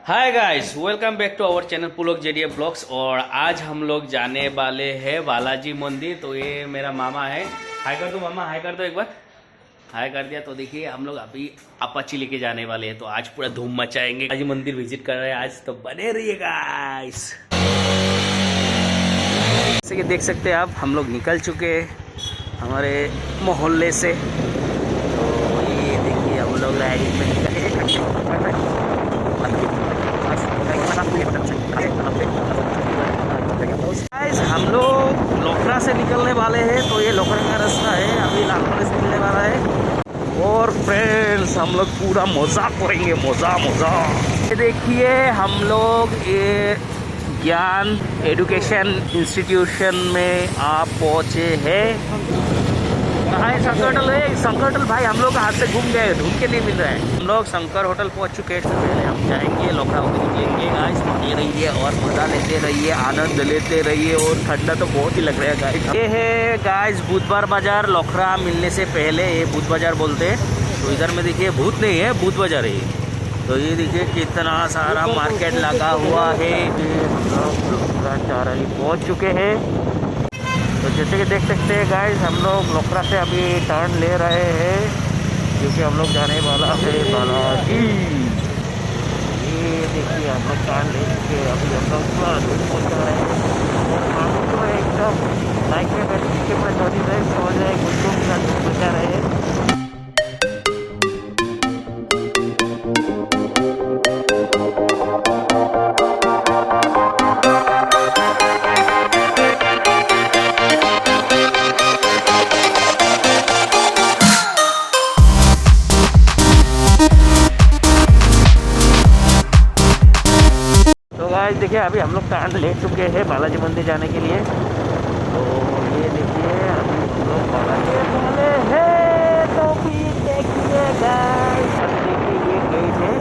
Hi guys, welcome back to our channel Pulok JDA blogs. और आज हम लोग जाने वाले हैं बालाजी मंदिर। तो ये मेरा मामा है। हाय कर दो मामा, हाय कर दो एक बार। हाय कर दिया। तो देखिए हम लोग अभी अपाची लेके जाने वाले हैं। तो आज पूरा धूम मचाएंगे। बालाजी मंदिर विजिट कर रहे हैं आज, तो बने रहिए गाइस। जैसे कि देख सकते हैं आप, हम लोग निकल चुके हैं हमारे मोहल्ले से। तो ये देखिए हम लोग राइडिंग में निकले। हम लोग लोखरा से निकलने वाले हैं। तो ये लोखरा का रास्ता है, अभी लालपुर से मिलने वाला है। और फ्रेंड्स हम लोग पूरा मज़ा करेंगे, मज़ा। ये देखिए हम लोग ये ज्ञान एजुकेशन इंस्टीट्यूशन में आप पहुँचे हैं। हाय शंकर होटल है, शंकर होटल भाई हम लोग हाथ से घूम गए, ढूंढ के नहीं मिल रहा है। हम लोग शंकर होटल पहुंच चुके हैं। पहले हम जाएंगे लोखरा होकर निकलेंगे गाइस। बने रहिए और मज़ा लेते रहिए, आनंद लेते रहिए। और ठंडा तो बहुत ही लग रहा है गाइस। ये है गाइस बुधवार बाजार। लोखरा मिलने से पहले ये भूत बाजार बोलते हैं। तो इधर में देखिए भूत नहीं है, भूत बाजार है। तो ये देखिए कितना सारा मार्केट लगा हुआ है। हम लोग लोखरा चारली पहुँच चुके हैं। तो जैसे कि देख सकते हैं गाइस, हम लोग लोखरा से अभी टर्न ले रहे हैं क्योंकि हम लोग जाने वाला है बालाजी। ये देखिए हम लोग टर्न ले चुके हैं। अभी हम लोग पूरा दूर पहुँच रहे हैं। तो एकदम बाइक में बैठ के पूरा चौधरी रहे सो जाए, कुछ दूर पहुँचा रहे हैं। देखिए अभी हम लोग टर्न ले चुके हैं बालाजी मंदिर जाने के लिए। तो ये देखिए अभी हम लोग बालाजी वाले हैं। तो फिर देखिए गाइस, देखिए ये गेट है।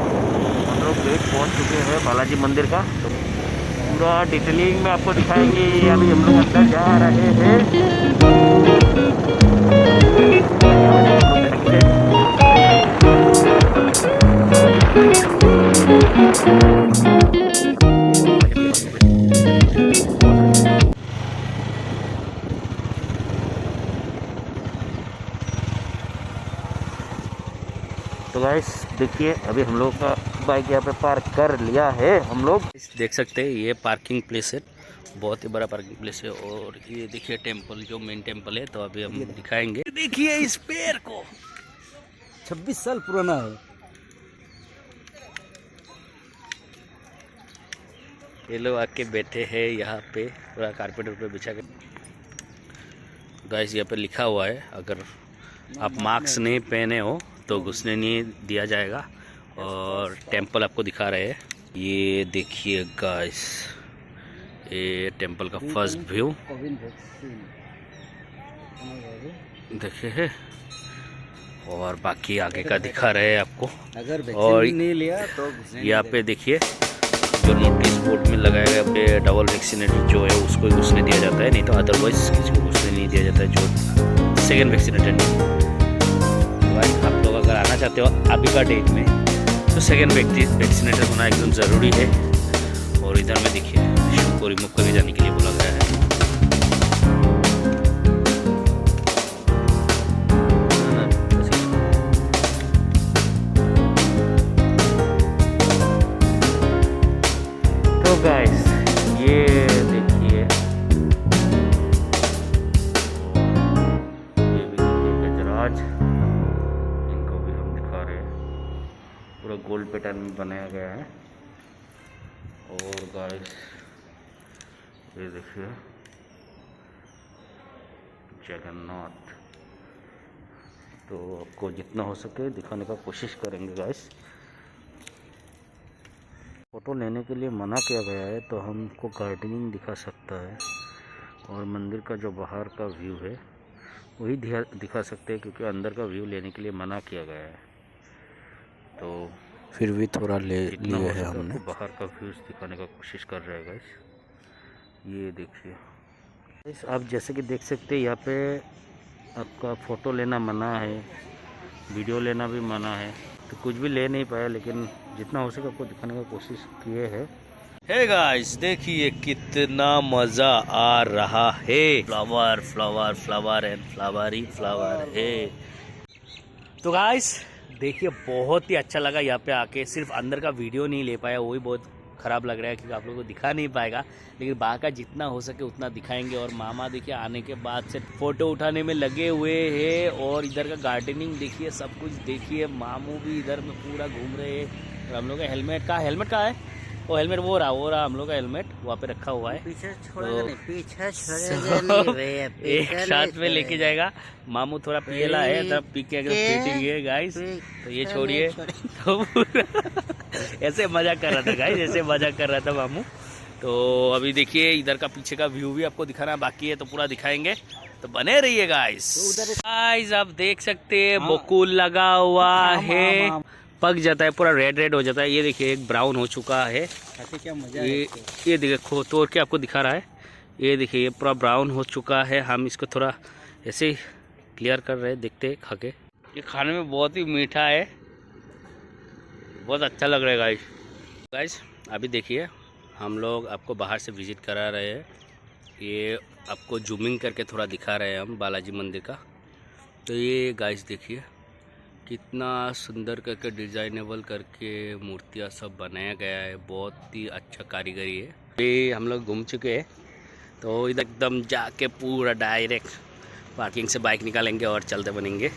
हम लोग गेट पहुंच चुके हैं बालाजी मंदिर का। तो पूरा डिटेलिंग में आपको दिखाएंगे। अभी हम लोग अंदर जा रहे हैं। तो गाइस देखिए अभी हम लोग का बाइक यहाँ पे पार्क कर लिया है। हम लोग देख सकते हैं ये पार्किंग प्लेस है, बहुत ही बड़ा पार्किंग प्लेस है। और ये देखिए टेंपल, जो मेन टेंपल है। तो अभी हम दिखाएंगे। देखिए इस पेड़ को 26 साल पुराना है। ये लोग आके बैठे हैं यहाँ पे, पूरा कारपेट पे बिछा के। गाइस यहाँ पे लिखा हुआ है, अगर आप मास्क नहीं पहने हो तो घुसने नहीं दिया जाएगा। और टेंपल आपको दिखा रहे हैं। ये देखिए गाइस, ये टेंपल का फर्स्ट व्यू देखिए है। और बाकी आगे का दिखा रहे हैं आपको। अगर और नहीं लिया तो यहाँ पे देखिए जो नोटिस बोर्ड में लगाया गया पे डबल वैक्सीनेटेड जो है उसको ही घुसने दिया जाता है, नहीं तो अदरवाइज किसी को घुसने नहीं दिया जाता है जो सेकेंड वैक्सीनेटेड नहीं। आप लोग अगर आना चाहते हो अभी का डेट में, तो सेकेंड वैक्सीनेटेड होना एकदम ज़रूरी है। और इधर में देखिए शू को रिमूव करके जाने के लिए बोला गया है। तो गाइस ये देखिए, ये भी देखिए गजराज, इनको भी हम दिखा रहे हैं। पूरा गोल्ड पैटर्न में बनाया गया है। और गाइस ये देखिए जगन्नाथ। तो आपको जितना हो सके दिखाने का कोशिश करेंगे गाइस। फ़ोटो लेने के लिए मना किया गया है, तो हमको गार्डनिंग दिखा सकता है। और मंदिर का जो बाहर का व्यू है वही दिखा सकते हैं, क्योंकि अंदर का व्यू लेने के लिए मना किया गया है। तो फिर भी थोड़ा ले लिया है हमने। बाहर का व्यूज़ दिखाने का कोशिश कर रहे हैं गाइस। ये देखिए गाइस, आप जैसे कि देख सकते हैं यहाँ पे आपका फ़ोटो लेना मना है, वीडियो लेना भी मना है। तो कुछ भी ले नहीं पाया, लेकिन जितना हो सके आपको दिखाने की कोशिश किए हैं। हे गाइस, देखिए कितना मजा आ रहा है। Flower flower flower and flower he flower है। तो गाइस देखिए, बहुत ही अच्छा लगा यहाँ पे आके। सिर्फ अंदर का वीडियो नहीं ले पाया, वही बहुत ख़राब लग रहा है क्योंकि आप लोगों को दिखा नहीं पाएगा, लेकिन बाहर का जितना हो सके उतना दिखाएंगे। और मामा देखिए आने के बाद से फ़ोटो उठाने में लगे हुए हैं, और इधर का गार्डनिंग देखिए, सब कुछ देखिए। मामू भी इधर में पूरा घूम रहे हैं। और हम लोग का हेलमेट कहाँ है? वो हेलमेट वो रहा हम लोग का हेलमेट वहाँ पे रखा हुआ है। पीछे तो छोड़ेगा एक साथ में लेके जाएगा। मामू थोड़ा पियला है, तब पी के पीटिंग है गाइस, तो ये छोड़िए। तो ऐसे मजा कर रहा था गाइस, ऐसे मजा कर रहा था मामू। तो अभी देखिए इधर का पीछे का व्यू भी आपको दिखाना बाकी है, तो पूरा दिखाएंगे, तो बने रहिए गाइस। गाइस आप देख सकते हैं बकुल लगा हुआ है, पक जाता है, पूरा रेड रेड हो जाता है। ये देखिए एक ब्राउन हो चुका है। क्या मजा ये देखिए तोड़ के आपको दिखा रहा है। ये देखिए ये पूरा ब्राउन हो चुका है। हम इसको थोड़ा ऐसे ही क्लियर कर रहे हैं, देखते हैं खा के। ये खाने में बहुत ही मीठा है, बहुत अच्छा लग रहा है गाइस। अभी देखिए हम लोग आपको बाहर से विज़िट करा रहे हैं। ये आपको जूमिंग करके थोड़ा दिखा रहे हैं हम बालाजी मंदिर का। तो ये गाइस देखिए कितना सुंदर करके डिजाइनेबल करके मूर्तियाँ सब बनाया गया है, बहुत ही अच्छा कारीगरी है। अभी हम लोग घूम चुके हैं, तो इधर एकदम जाके पूरा डायरेक्ट पार्किंग से बाइक निकालेंगे और चलते बनेंगे।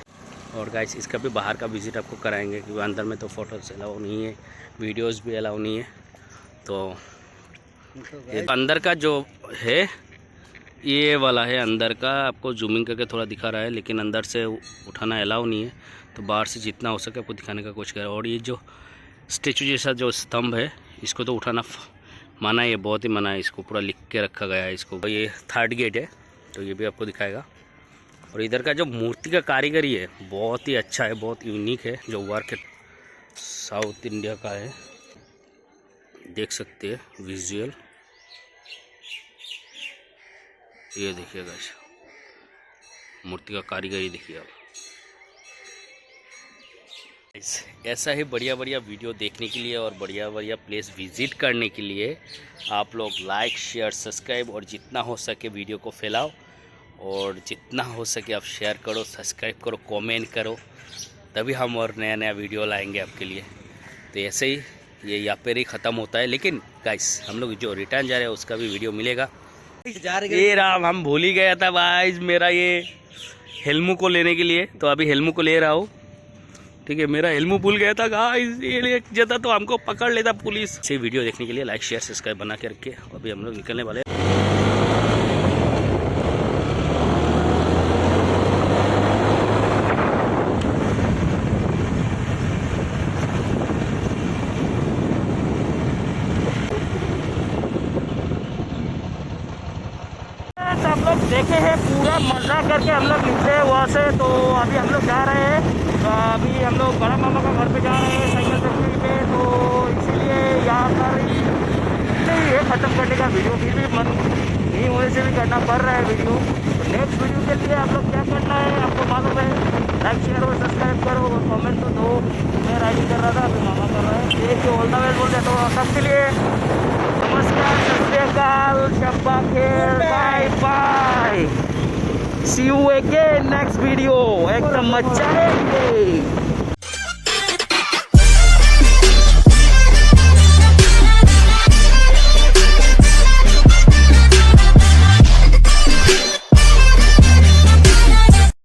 और गाइस इसका भी बाहर का विज़िट आपको कराएंगे, क्योंकि अंदर में तो फ़ोटोज़ अलाउ नहीं है, वीडियोस भी अलाउ नहीं है। तो ये अंदर का जो है ये वाला है, अंदर का आपको जूमिंग करके थोड़ा दिखा रहा है, लेकिन अंदर से उठाना अलाउ नहीं है। तो बाहर से जितना हो सके आपको दिखाने का कोशिश करें। और ये जो स्टेचू जैसा जो स्तंभ है, इसको तो उठाना मना है, बहुत ही मना है। इसको पूरा लिख के रखा गया है इसको। ये 3rd गेट है, तो ये भी आपको दिखाएगा। और इधर का जो मूर्ति का कारीगरी है बहुत ही अच्छा है, बहुत यूनिक है। जो वर्क है साउथ इंडिया का है, देख सकते हैं विजुअल। ये देखिए गाइस, मूर्ति का कारीगरी देखिए आप। ऐसा ही बढ़िया बढ़िया वीडियो देखने के लिए और बढ़िया बढ़िया प्लेस विजिट करने के लिए आप लोग लाइक शेयर सब्सक्राइब और जितना हो सके वीडियो को फैलाओ, और जितना हो सके आप शेयर करो, सब्सक्राइब करो, कमेंट करो, तभी हम और नया नया वीडियो लाएंगे आपके लिए। तो ऐसे ही ये यहाँ पर ही ख़त्म होता है, लेकिन गाइस हम लोग जो रिटर्न जा रहे हैं उसका भी वीडियो मिलेगा। ये राम, हम भूल ही गया था गाइस मेरा ये हेलमू को लेने के लिए, तो अभी हेलमू को ले रहा हूँ। ठीक है, मेरा हेलमू भूल गया था गाइस, ये ले जाता तो हमको पकड़ लेता पुलिस। इसे वीडियो देखने के लिए लाइक शेयर सब्सक्राइब बना के रखिए। अभी हम लोग निकलने वाले हैं। हम लोग देखे हैं, पूरा मजा करके हम लोग निकले वहाँ से। तो अभी हम लोग जा रहे हैं, तो अभी हम लोग बड़ा मामा का घर पे जा रहे हैं साइकिल फैक्ट्री पे। तो इसीलिए यहाँ पर नहीं है ख़त्म करने का वीडियो, फिर भी मन नहीं होने से भी करना पड़ रहा है वीडियो। तो नेक्स्ट वीडियो के लिए आप लोग क्या करना है आपको मालूम है, लाइक शेयर और सब्सक्राइब करो और कमेंट तो दो। मैं राइडिंग कर रहा था, अभी मामा कर रहा है। देखिए ऑल द बेस्ट बोल रहे, तो सबके लिए नमस्कार, सत श्री अकाल, शब्बा खेर, bye bye, see you again next video. एकदम मजा है।